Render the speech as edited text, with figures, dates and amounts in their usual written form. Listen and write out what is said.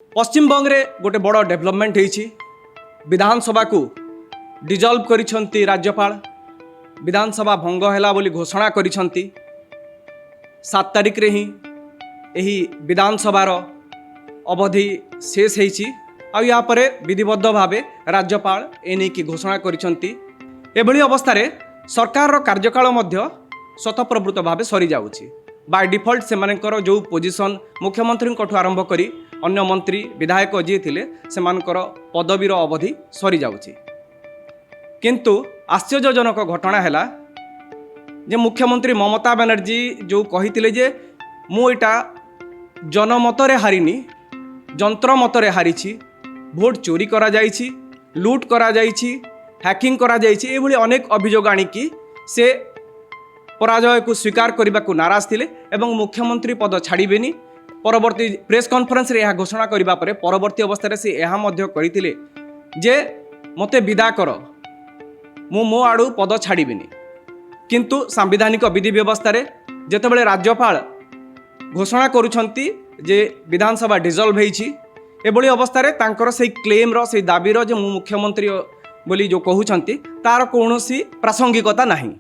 पश्चिमबंग रे गोटे बड़ डेभलपमेंट होईछि। विधानसभा को डिजल्व करिसंती राज्यपाल। विधानसभा भंग हैला बोली घोषणा करिसंती। 7 तारिख रे ही एही विधानसभार अवधि शेष होईछि। आ या परे विधिबद्ध भावे राज्यपाल एने की घोषणा करिसंती। एभली अवस्था रे सरकार रो कार्यकाल मध्य स्वतःप्रवृत्त भावे सरी जाउछि। बाय डिफॉल्ट सेमानकर जो पोजिशन मुख्यमंत्री आरंभ करी अन्य मंत्री विधायक जी थिले सेमानकर पदवीर अवधि सरी जाउछि। किंतु आश्चर्यजनक घटना हैला जे मुख्यमंत्री ममता बनर्जी जो कहिथिले जे मु एटा जनमतरे हारिनी जंत्र मतरे हारिछि, भोट चोरी करा जाइछि, लूट करा जाइछि, हैकिंग करा जाइछि, एभली अनेक अभियोग आनिकी से पराजय को स्वीकार करने को नाराज थिले एवं मुख्यमंत्री पद छाड़बेनी। परवर्ती प्रेस कॉन्फ्रेंस रे यह घोषणा करबा परे परवर्ती अवस्था से यह मध्य करथिले जे मते विदा कर, मो आड़ू पद छाड़बेनी। किंतु सांविधानिक विधि व्यवस्था रे जेतेबेले राज्यपाल घोषणा करुछंती जे विधानसभा डिजल्व होईछि, एभली अवस्था रे तांकर से क्लेम रो से दाबी रो जे मु मुख्यमंत्री बोली जो कहउछंती तार कोनोसी प्रासंगिकता नाही।